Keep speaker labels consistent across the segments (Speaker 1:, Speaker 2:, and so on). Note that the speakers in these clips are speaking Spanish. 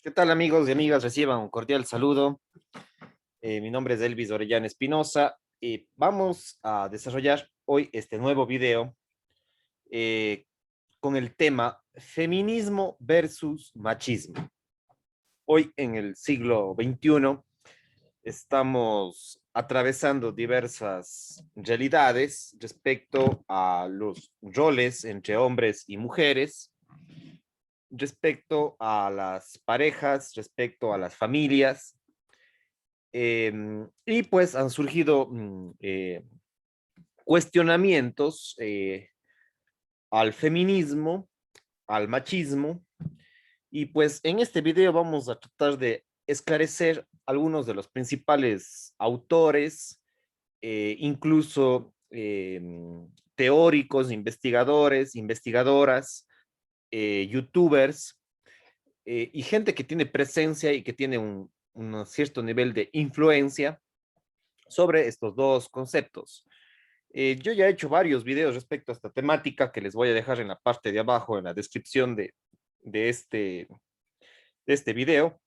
Speaker 1: ¿Qué tal, amigos y amigas? Reciban un cordial saludo. Mi nombre es Elvis Orellana Espinosa y vamos a desarrollar hoy este nuevo video eh, con el tema feminismo versus machismo. Hoy en el siglo XXI estamos atravesando diversas realidades respecto a los roles entre hombres y mujeres, respecto a las parejas, respecto a las familias. Y pues han surgido cuestionamientos al feminismo, al machismo, y pues en este video vamos a tratar de esclarecer algunos de los principales autores, incluso teóricos, investigadores, investigadoras, youtubers, y gente que tiene presencia y que tiene un cierto nivel de influencia sobre estos dos conceptos. Yo ya he hecho varios videos respecto a esta temática que les voy a dejar en la parte de abajo, en la descripción de, este, de este video.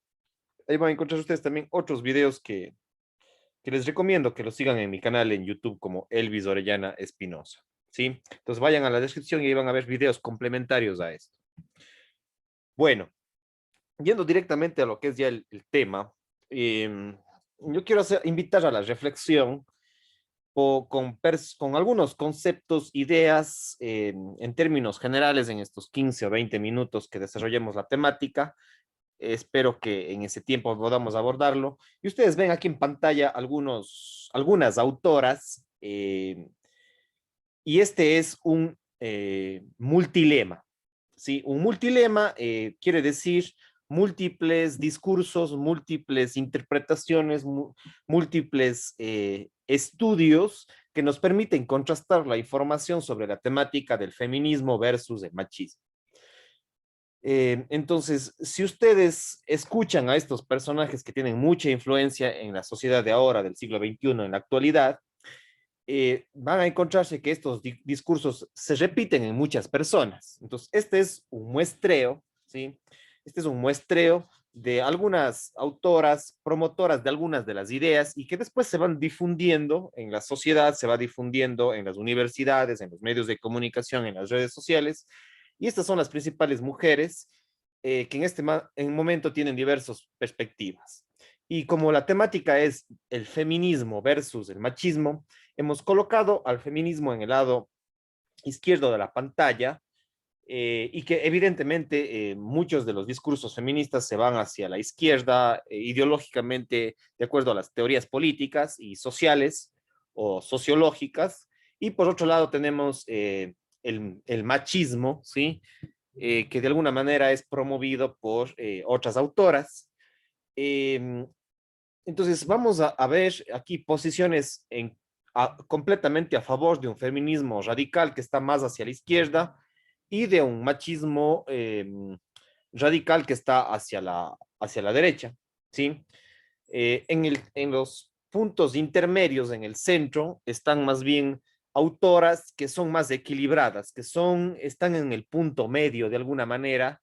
Speaker 1: Ahí van a encontrar ustedes también otros videos que les recomiendo que los sigan en mi canal en YouTube como Elvis Orellana Espinosa. ¿Sí? Entonces vayan a la descripción y ahí van a ver videos complementarios a esto. Bueno, yendo directamente a lo que es ya el tema, yo quiero invitar a la reflexión con algunos conceptos, ideas en términos generales en estos 15 o 20 minutos que desarrollemos la temática. Espero que en ese tiempo podamos abordarlo. Y ustedes ven aquí en pantalla algunas autoras, y este es un multilema. ¿Sí? Un multilema quiere decir múltiples discursos, múltiples interpretaciones, múltiples estudios que nos permiten contrastar la información sobre la temática del feminismo versus el machismo. Entonces, si ustedes escuchan a estos personajes que tienen mucha influencia en la sociedad de ahora, del siglo XXI, en la actualidad, van a encontrarse que estos discursos se repiten en muchas personas. Entonces, este es un muestreo, ¿sí? Este es un muestreo de algunas autoras, promotoras de algunas de las ideas y que después se van difundiendo en la sociedad, se va difundiendo en las universidades, en los medios de comunicación, en las redes sociales. Y estas son las principales mujeres que en momento tienen diversas perspectivas. Y como la temática es el feminismo versus el machismo, hemos colocado al feminismo en el lado izquierdo de la pantalla, y que evidentemente muchos de los discursos feministas se van hacia la izquierda ideológicamente de acuerdo a las teorías políticas y sociales o sociológicas. Y por otro lado tenemos el machismo, ¿sí? Que de alguna manera es promovido por otras autoras. Eh, entonces, vamos a ver aquí posiciones completamente a favor de un feminismo radical que está más hacia la izquierda y de un machismo radical que está hacia la derecha, ¿sí? En los puntos intermedios, en el centro, están más bien autoras que son más equilibradas, están en el punto medio de alguna manera,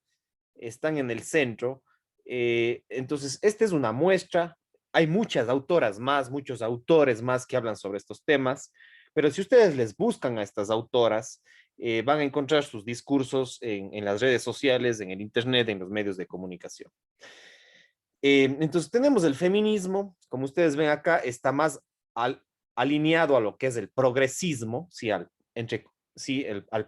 Speaker 1: están en el centro. Entonces, esta es una muestra. Hay muchas autoras más, muchos autores más que hablan sobre estos temas, pero si ustedes les buscan a estas autoras, van a encontrar sus discursos en las redes sociales, en el Internet, en los medios de comunicación. Entonces tenemos el feminismo, como ustedes ven acá, está más alineado a lo que es el progresismo, ¿sí? Al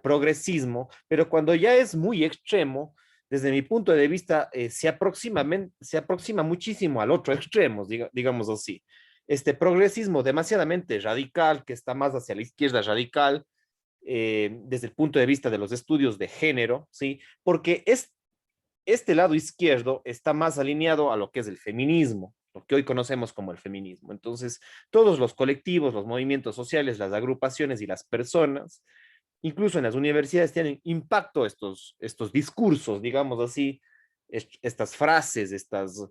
Speaker 1: progresismo, pero cuando ya es muy extremo, desde mi punto de vista, se aproxima muchísimo al otro extremo, digamos así. Este progresismo demasiadamente radical, que está más hacia la izquierda radical, desde el punto de vista de los estudios de género, ¿sí? Porque este lado izquierdo está más alineado a lo que es el feminismo, lo que hoy conocemos como el feminismo. Entonces, todos los colectivos, los movimientos sociales, las agrupaciones y las personas, incluso en las universidades, tienen impacto estos discursos, digamos así, estas frases, estas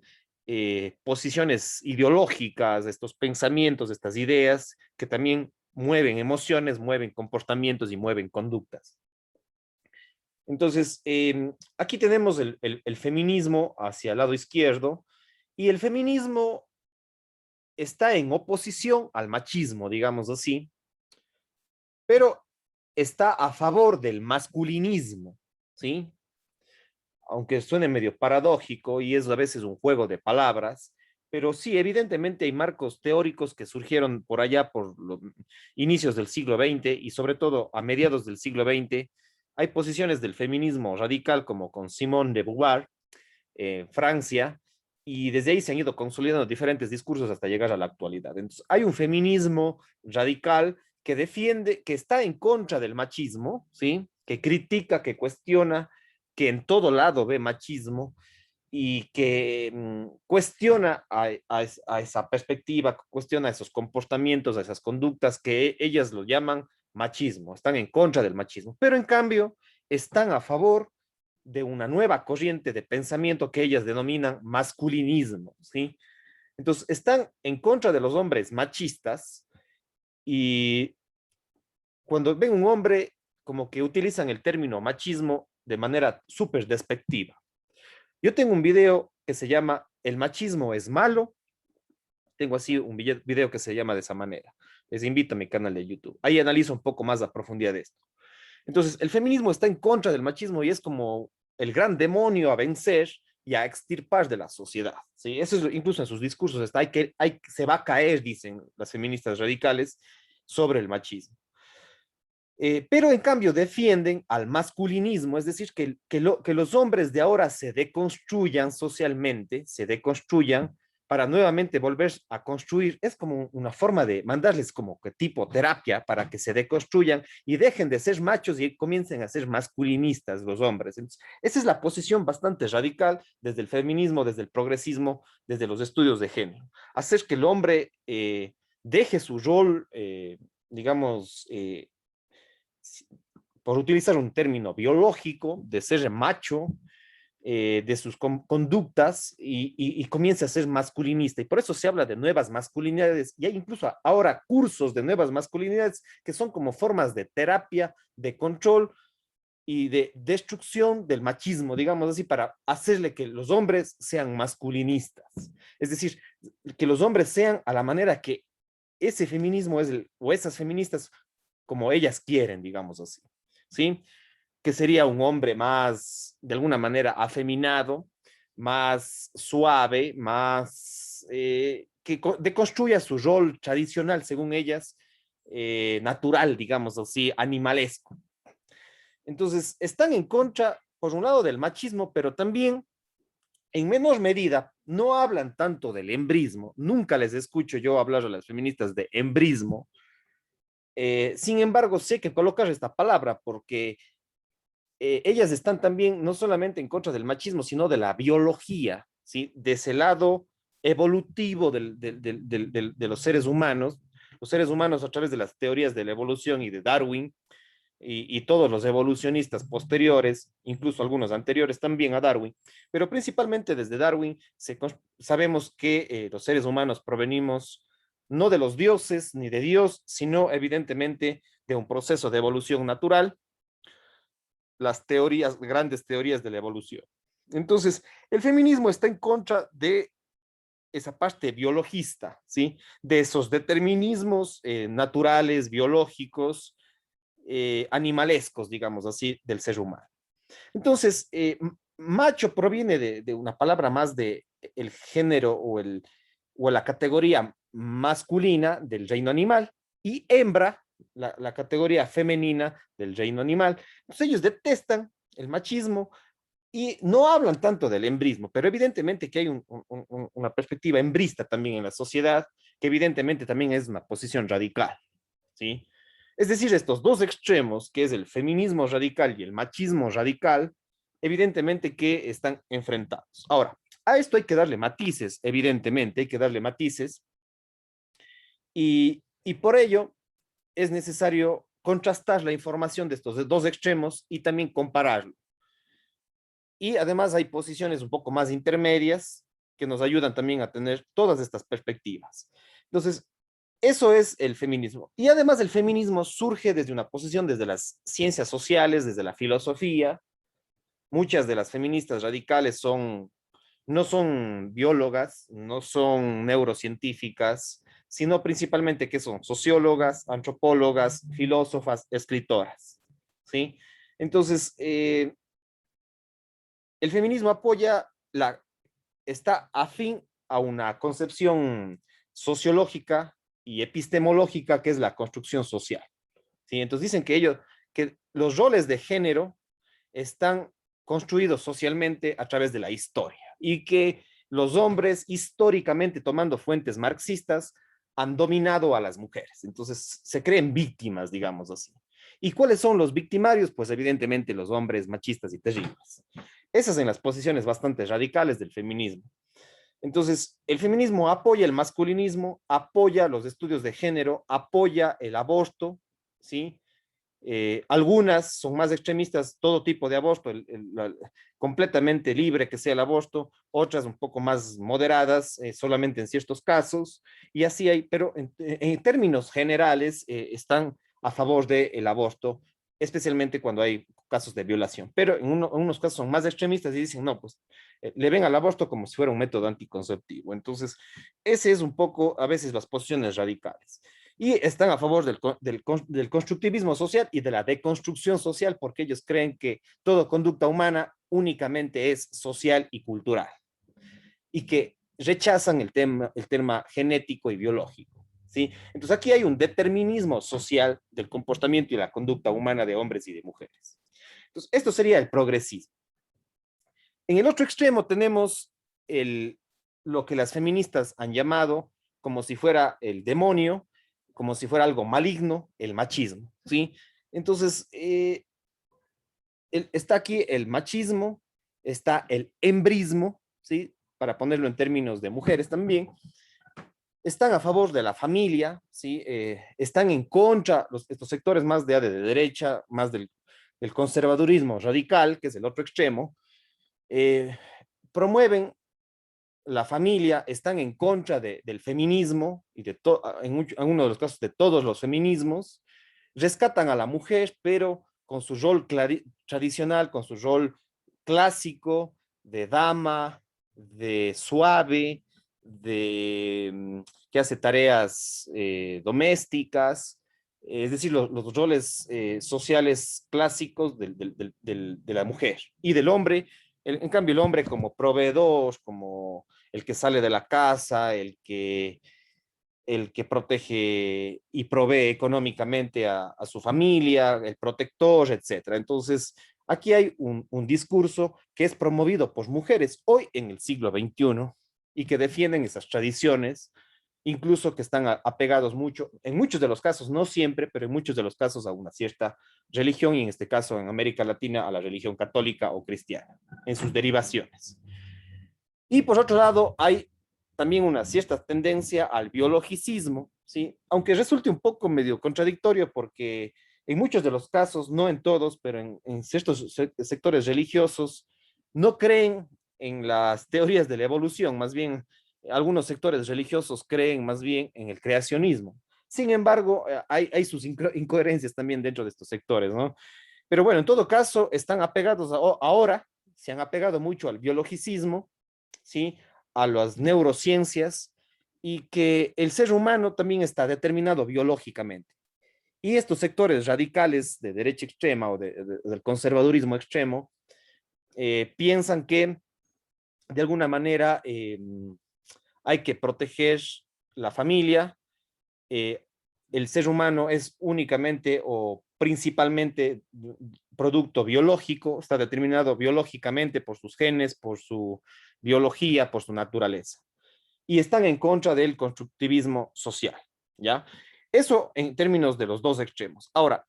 Speaker 1: posiciones ideológicas, estos pensamientos, estas ideas que también mueven emociones, mueven comportamientos y mueven conductas. Entonces, aquí tenemos el feminismo hacia el lado izquierdo y el feminismo está en oposición al machismo, digamos así, pero está a favor del masculinismo, ¿sí? Aunque suene medio paradójico y es a veces un juego de palabras, pero sí, evidentemente hay marcos teóricos que surgieron por allá por los inicios del siglo XX y sobre todo a mediados del siglo XX. Hay posiciones del feminismo radical como con Simone de Beauvoir, Francia, y desde ahí se han ido consolidando diferentes discursos hasta llegar a la actualidad. Entonces, hay un feminismo radical que defiende, que está en contra del machismo, ¿sí? Que critica, que cuestiona, que en todo lado ve machismo y que cuestiona a esa perspectiva, cuestiona esos comportamientos, a esas conductas que ellas lo llaman machismo, están en contra del machismo, pero en cambio están a favor de una nueva corriente de pensamiento que ellas denominan masculinismo, ¿sí? Entonces, están en contra de los hombres machistas y cuando ven un hombre, como que utilizan el término machismo de manera súper despectiva. Yo tengo un video que se llama El machismo es malo. Tengo así un video que se llama de esa manera. Les invito a mi canal de YouTube. Ahí analizo un poco más a profundidad de esto. Entonces, el feminismo está en contra del machismo y es como el gran demonio a vencer y a extirpar de la sociedad. ¿Sí? Eso es, incluso en sus discursos está, se va a caer, dicen las feministas radicales, sobre el machismo. Pero en cambio defienden al masculinismo, es decir, que los hombres de ahora se deconstruyan socialmente, se deconstruyan para nuevamente volver a construir. Es como una forma de mandarles como que tipo terapia para que se deconstruyan y dejen de ser machos y comiencen a ser masculinistas los hombres. Entonces, esa es la posición bastante radical desde el feminismo, desde el progresismo, desde los estudios de género. Hacer que el hombre deje su rol, digamos, por utilizar un término biológico, de ser macho, de sus conductas y comienza a ser masculinista. Y por eso se habla de nuevas masculinidades y hay incluso ahora cursos de nuevas masculinidades que son como formas de terapia, de control y de destrucción del machismo, digamos así, para hacerle que los hombres sean masculinistas. Es decir, que los hombres sean a la manera que ese feminismo es o esas feministas como ellas quieren, digamos así, ¿sí? Que sería un hombre más, de alguna manera, afeminado, más suave, más, que deconstruya su rol tradicional, según ellas, natural, digamos así, animalesco. Entonces, están en contra, por un lado, del machismo, pero también, en menor medida, no hablan tanto del embrismo. Nunca les escucho yo hablar a las feministas de embrismo. Sin embargo, sé que colocar esta palabra porque ellas están también no solamente en contra del machismo, sino de la biología, ¿sí? De ese lado evolutivo de los seres humanos. Los seres humanos a través de las teorías de la evolución y de Darwin y todos los evolucionistas posteriores, incluso algunos anteriores también a Darwin, pero principalmente desde Darwin sabemos que los seres humanos provenimos no de los dioses ni de Dios, sino evidentemente de un proceso de evolución natural, las teorías, grandes teorías de la evolución. Entonces, el feminismo está en contra de esa parte biologista, ¿sí? De esos determinismos naturales, biológicos, animalescos, digamos así, del ser humano. Entonces, macho proviene de una palabra más de el género o la categoría masculina del reino animal y hembra, la categoría femenina del reino animal. Entonces, ellos detestan el machismo y no hablan tanto del embrismo, pero evidentemente que hay una perspectiva embrista también en la sociedad, que evidentemente también es una posición radical, ¿sí? Es decir, estos dos extremos, que es el feminismo radical y el machismo radical, evidentemente que están enfrentados. Ahora, a esto hay que darle matices, evidentemente, hay que darle matices, y por ello es necesario contrastar la información de estos dos extremos y también compararlo. Y además hay posiciones un poco más intermedias que nos ayudan también a tener todas estas perspectivas. Entonces, eso es el feminismo. Y además el feminismo surge desde una posición, desde las ciencias sociales, desde la filosofía, muchas de las feministas radicales no son biólogas, no son neurocientíficas, sino principalmente que son sociólogas, antropólogas, filósofas, escritoras, ¿sí? Entonces, el feminismo está afín a una concepción sociológica y epistemológica que es la construcción social, ¿sí? Entonces dicen que los roles de género están construidos socialmente a través de la historia y que los hombres históricamente, tomando fuentes marxistas, han dominado a las mujeres. Entonces se creen víctimas, digamos así. ¿Y cuáles son los victimarios? Pues evidentemente los hombres machistas y terribles. Esas en las posiciones bastante radicales del feminismo. Entonces, el feminismo apoya el masculinismo, apoya los estudios de género, apoya el aborto, ¿sí? Algunas son más extremistas, todo tipo de aborto, completamente libre que sea el aborto, otras un poco más moderadas, solamente en ciertos casos, y así hay, pero en términos generales están a favor del aborto, especialmente cuando hay casos de violación, pero en unos casos son más extremistas y dicen, no, pues le ven al aborto como si fuera un método anticonceptivo. Entonces, ese es un poco a veces las posiciones radicales y están a favor del constructivismo social y de la deconstrucción social, porque ellos creen que toda conducta humana únicamente es social y cultural, y que rechazan el tema genético y biológico, ¿sí? Entonces aquí hay un determinismo social del comportamiento y la conducta humana de hombres y de mujeres. Entonces, esto sería el progresismo. En el otro extremo tenemos lo que las feministas han llamado como si fuera el demonio, como si fuera algo maligno, el machismo, ¿sí? Entonces, está aquí el machismo, está el embrismo, ¿sí? Para ponerlo en términos de mujeres también. Están a favor de la familia, ¿sí? Están en contra, estos sectores más de derecha, más del conservadurismo radical, que es el otro extremo, eh, promueven la familia, están en contra del feminismo y en uno de los casos de todos los feminismos, rescatan a la mujer, pero con su rol tradicional, con su rol clásico de dama, de suave, que hace tareas domésticas, es decir, los roles sociales clásicos de la mujer y del hombre. En cambio, el hombre como proveedor, como el que sale de la casa, el que protege y provee económicamente a su familia, el protector, etcétera. Entonces, aquí hay un discurso que es promovido por mujeres hoy en el siglo XXI y que defienden esas tradiciones, incluso que están apegados mucho, en muchos de los casos, no siempre, pero en muchos de los casos a una cierta religión, y en este caso en América Latina a la religión católica o cristiana, en sus derivaciones. Y por otro lado, hay también una cierta tendencia al biologicismo, ¿sí? Aunque resulte un poco medio contradictorio porque en muchos de los casos, no en todos, pero en ciertos sectores religiosos, no creen en las teorías de la evolución, más bien algunos sectores religiosos creen más bien en el creacionismo. Sin embargo, hay sus incoherencias también dentro de estos sectores, ¿no? Pero bueno, en todo caso, están apegados ahora, se han apegado mucho al biologicismo, ¿sí? A las neurociencias y que el ser humano también está determinado biológicamente. Y estos sectores radicales de derecha extrema o del conservadurismo extremo piensan que de alguna manera hay que proteger la familia, eh, el ser humano es únicamente o principalmente producto biológico, está determinado biológicamente por sus genes, por su biología, por su naturaleza. Y están en contra del constructivismo social, ¿ya? Eso en términos de los dos extremos. Ahora,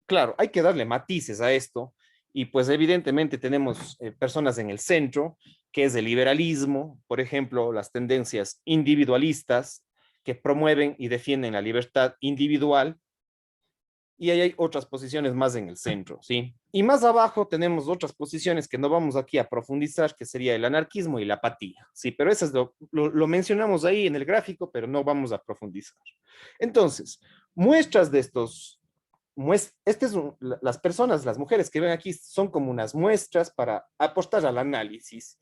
Speaker 1: claro, hay que darle matices a esto y pues evidentemente tenemos personas en el centro, que es el liberalismo, por ejemplo, las tendencias individualistas que promueven y defienden la libertad individual, y ahí hay otras posiciones más en el centro, ¿sí? Y más abajo tenemos otras posiciones que no vamos aquí a profundizar, que sería el anarquismo y la apatía, ¿sí? Pero eso es lo mencionamos ahí en el gráfico, pero no vamos a profundizar. Entonces, muestras de estos las personas, las mujeres que ven aquí son como unas muestras para apostar al análisis.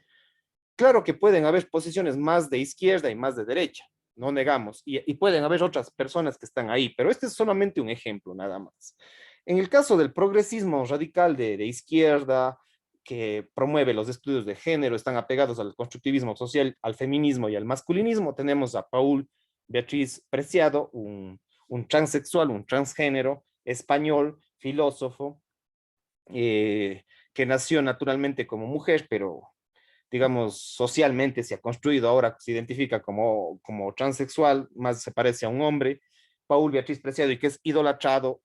Speaker 1: Claro que pueden haber posiciones más de izquierda y más de derecha, no negamos, y pueden haber otras personas que están ahí, pero este es solamente un ejemplo nada más. En el caso del progresismo radical de izquierda, que promueve los estudios de género, están apegados al constructivismo social, al feminismo y al masculinismo, tenemos a Paul Beatriz Preciado, un transexual, un transgénero español, filósofo, que nació naturalmente como mujer, pero digamos, socialmente se ha construido, ahora se identifica como transexual, más se parece a un hombre, Paul Beatriz Preciado, y que es idolatrado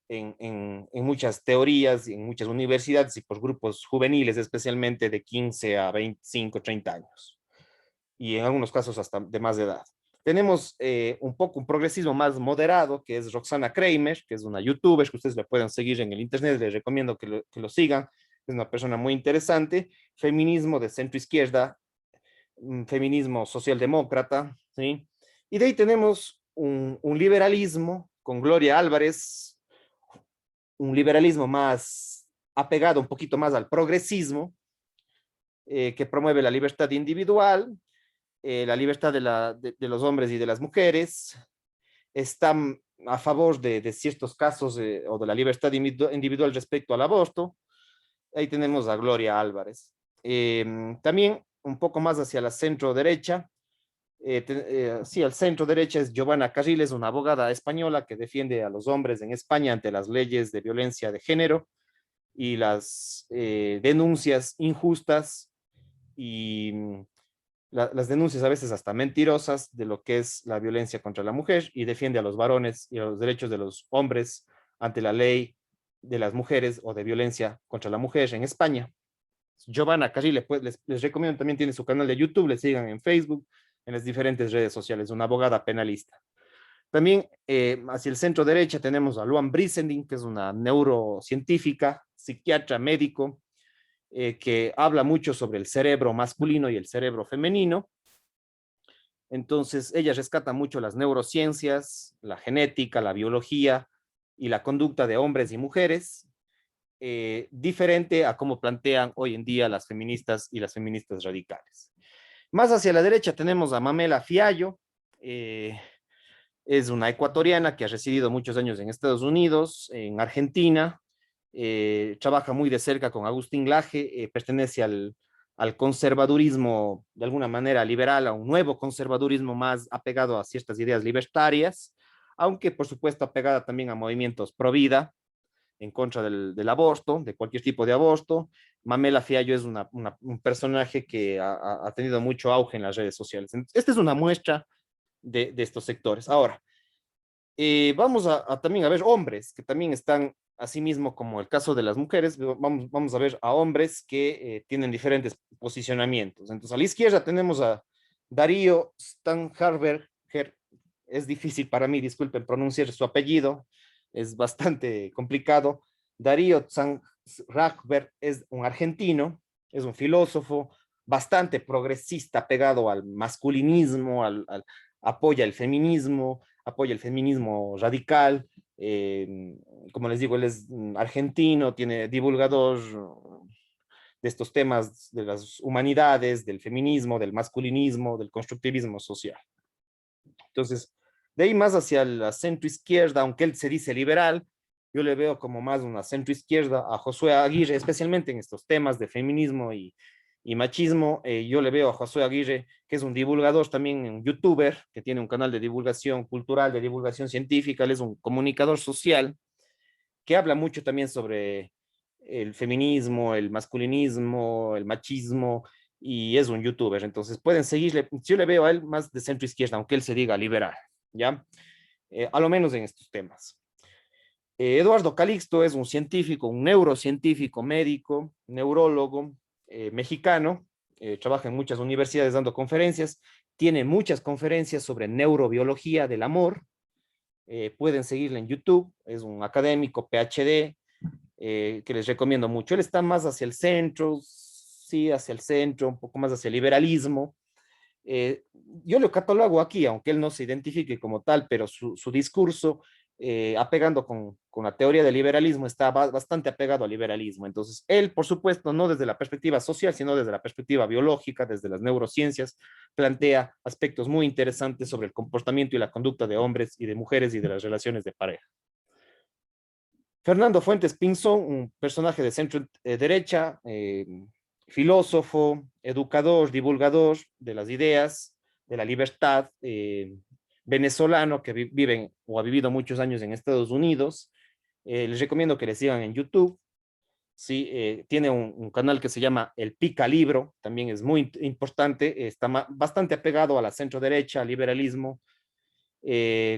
Speaker 1: en muchas teorías y en muchas universidades y por grupos juveniles, especialmente de 15 a 25, 30 años, y en algunos casos hasta de más de edad. Tenemos un poco un progresismo más moderado, que es Roxana Kramer, que es una youtuber que ustedes la pueden seguir en el internet, les recomiendo que lo sigan, es una persona muy interesante, feminismo de centro izquierda, feminismo socialdemócrata, ¿sí? Y de ahí tenemos un liberalismo con Gloria Álvarez, un liberalismo más apegado un poquito más al progresismo, que promueve la libertad individual, la libertad de los hombres y de las mujeres, están a favor de ciertos casos o de la libertad individual respecto al aborto. Ahí tenemos a Gloria Álvarez. También un poco más hacia la centro derecha, sí, al centro derecha es Giovanna Carriles, una abogada española que defiende a los hombres en España ante las leyes de violencia de género y las denuncias injustas y las denuncias a veces hasta mentirosas de lo que es la violencia contra la mujer, y defiende a los varones y a los derechos de los hombres ante la ley de las mujeres o de violencia contra la mujer en España. Giovanna Carrile, pues, les recomiendo, también tiene su canal de YouTube, le sigan en Facebook, en las diferentes redes sociales, una abogada penalista. También hacia el centro derecha tenemos a Luan Brisending, que es una neurocientífica, psiquiatra, médico, que habla mucho sobre el cerebro masculino y el cerebro femenino. Entonces, ella rescata mucho las neurociencias, la genética, la biología y la conducta de hombres y mujeres, diferente a cómo plantean hoy en día las feministas y las feministas radicales. Más hacia la derecha tenemos a Mamela Fiallo, es una ecuatoriana que ha residido muchos años en Estados Unidos, en Argentina, trabaja muy de cerca con Agustín Laje, pertenece al conservadurismo de alguna manera liberal, a un nuevo conservadurismo más apegado a ciertas ideas libertarias, aunque por supuesto apegada también a movimientos pro vida, en contra del aborto, de cualquier tipo de aborto. Mamela Fiallo es un personaje que ha tenido mucho auge en las redes sociales. Esta es una muestra de estos sectores. Ahora, vamos también a ver hombres que también están, asimismo como el caso de las mujeres, vamos a ver a hombres que tienen diferentes posicionamientos. Entonces, a la izquierda tenemos a Darío Stanharberger, es difícil para mí, disculpen pronunciar su apellido, es bastante complicado. Darío Stanharberger es un argentino, es un filósofo bastante progresista, pegado al masculinismo, apoya apoya el feminismo radical. Como les digo, él es argentino, tiene divulgador de estos temas de las humanidades, del feminismo, del masculinismo, del constructivismo social. Entonces, de ahí más hacia la centro izquierda, aunque él se dice liberal, yo le veo como más una centro izquierda a Josué Aguirre, especialmente en estos temas de feminismo y machismo. Yo le veo a Josué Aguirre, que es un divulgador, también un youtuber, que tiene un canal de divulgación cultural, de divulgación científica, él es un comunicador social, que habla mucho también sobre el feminismo, el masculinismo, el machismo, y es un youtuber. Entonces pueden seguirle, yo le veo a él más de centro izquierda, aunque él se diga liberal, ¿ya? A lo menos en estos temas. Eduardo Calixto es un científico, un neurocientífico, médico, neurólogo, mexicano, trabaja en muchas universidades dando conferencias, tiene muchas conferencias sobre neurobiología del amor, pueden seguirle en YouTube, es un académico PhD, que les recomiendo mucho. Él está más hacia el centro, sí, hacia el centro, un poco más hacia el liberalismo. Yo lo catalogo aquí, aunque él no se identifique como tal, pero su discurso apegando con la teoría del liberalismo, está bastante apegado al liberalismo. Entonces, él, por supuesto, no desde la perspectiva social, sino desde la perspectiva biológica, desde las neurociencias, plantea aspectos muy interesantes sobre el comportamiento y la conducta de hombres y de mujeres y de las relaciones de pareja. Fernando Fuentes Pinzón, un personaje de centro derecha, filósofo, educador, divulgador de las ideas, de la libertad, venezolano que vive o ha vivido muchos años en Estados Unidos. Les recomiendo que le sigan en YouTube. Sí, tiene un canal que se llama El Pica Libro, también es muy importante, está bastante apegado a la centro derecha, al liberalismo,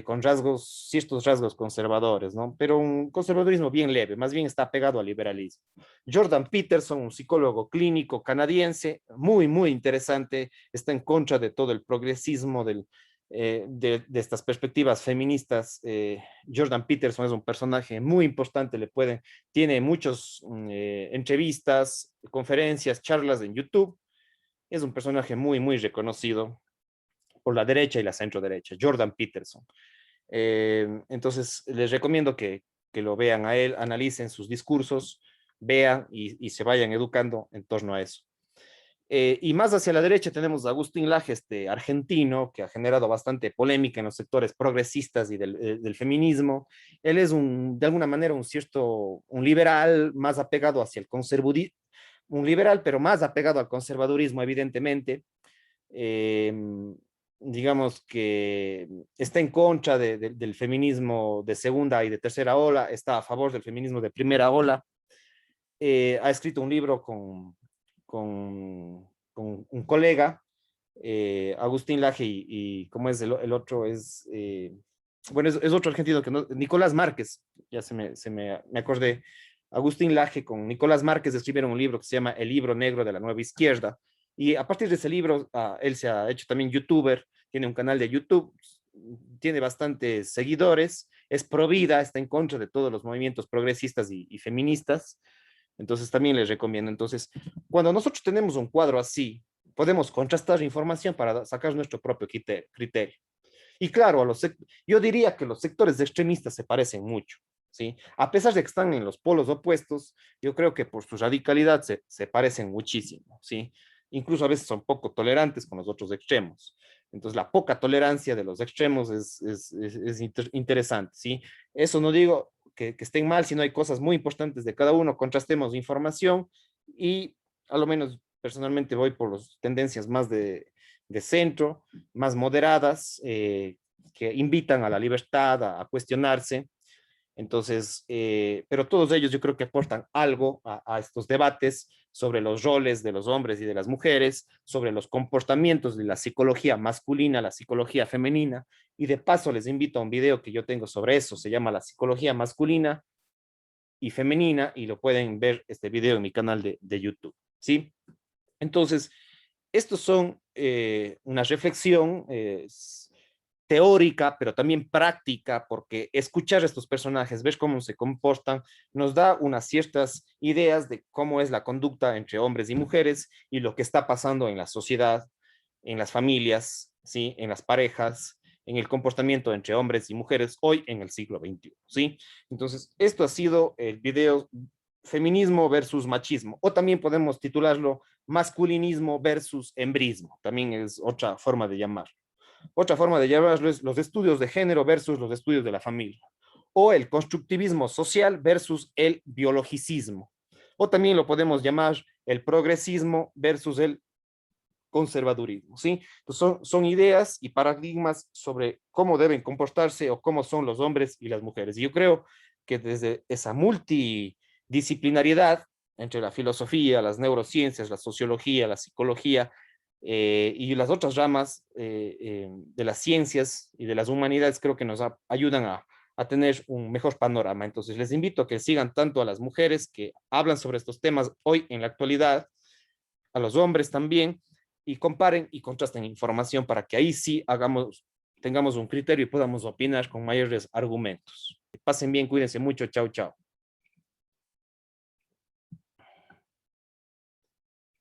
Speaker 1: con rasgos, ciertos rasgos conservadores, ¿no? Pero un conservadurismo bien leve, más bien está pegado al liberalismo. Jordan Peterson, un psicólogo clínico canadiense, muy, muy interesante, está en contra de todo el progresismo de estas perspectivas feministas. Jordan Peterson es un personaje muy importante, tiene muchas entrevistas, conferencias, charlas en YouTube. Es un personaje muy, muy reconocido por la derecha y la centro derecha, Jordan Peterson. Entonces, les recomiendo que lo vean a él, analicen sus discursos, vean y se vayan educando en torno a eso. Y más hacia la derecha tenemos a Agustín Laje, este argentino, que ha generado bastante polémica en los sectores progresistas y del feminismo. Él es de alguna manera un liberal más apegado hacia el conservadurismo, un liberal, pero más apegado al conservadurismo, evidentemente. Eh, digamos que está en contra del feminismo de segunda y de tercera ola, está a favor del feminismo de primera ola. Ha escrito un libro con un colega, Agustín Laje, y ¿cómo es el otro? Bueno, es otro argentino, que no, Nicolás Márquez, ya me acordé. Agustín Laje con Nicolás Márquez escribieron un libro que se llama El Libro Negro de la Nueva Izquierda, y a partir de ese libro, él se ha hecho también youtuber, tiene un canal de YouTube, tiene bastantes seguidores, es pro vida, está en contra de todos los movimientos progresistas y feministas. Entonces también les recomiendo. Entonces, cuando nosotros tenemos un cuadro así, podemos contrastar información para sacar nuestro propio criterio. Y claro, yo diría que los sectores extremistas se parecen mucho, ¿sí? A pesar de que están en los polos opuestos, yo creo que por su radicalidad se parecen muchísimo, ¿sí? Incluso a veces son poco tolerantes con los otros extremos. Entonces, la poca tolerancia de los extremos es interesante, ¿sí? Eso no digo que estén mal, sino hay cosas muy importantes de cada uno, contrastemos información y a lo menos personalmente voy por las tendencias más de centro, más moderadas, que invitan a la libertad, a cuestionarse. Entonces, pero todos ellos yo creo que aportan algo a estos debates sobre los roles de los hombres y de las mujeres, sobre los comportamientos de la psicología masculina, la psicología femenina. Y de paso les invito a un video que yo tengo sobre eso, se llama La psicología masculina y femenina, y lo pueden ver este video en mi canal de YouTube, ¿sí? Entonces, estos son una reflexión teórica, pero también práctica, porque escuchar a estos personajes, ver cómo se comportan, nos da unas ciertas ideas de cómo es la conducta entre hombres y mujeres y lo que está pasando en la sociedad, en las familias, ¿sí? En las parejas, en el comportamiento entre hombres y mujeres hoy en el siglo XXI, ¿sí? Entonces, esto ha sido el video feminismo versus machismo, o también podemos titularlo masculinismo versus embrismo, también es otra forma de llamar. Otra forma de llamarlo es los estudios de género versus los estudios de la familia, o el constructivismo social versus el biologicismo, o también lo podemos llamar el progresismo versus el conservadurismo, ¿sí? Entonces son ideas y paradigmas sobre cómo deben comportarse o cómo son los hombres y las mujeres. Y yo creo que desde esa multidisciplinariedad entre la filosofía, las neurociencias, la sociología, la psicología y las otras ramas de las ciencias y de las humanidades, creo que nos ayudan a tener un mejor panorama. Entonces les invito a que sigan tanto a las mujeres que hablan sobre estos temas hoy en la actualidad, a los hombres también, y comparen y contrasten información para que ahí sí tengamos un criterio y podamos opinar con mayores argumentos. Pasen bien, cuídense mucho, chao, chao.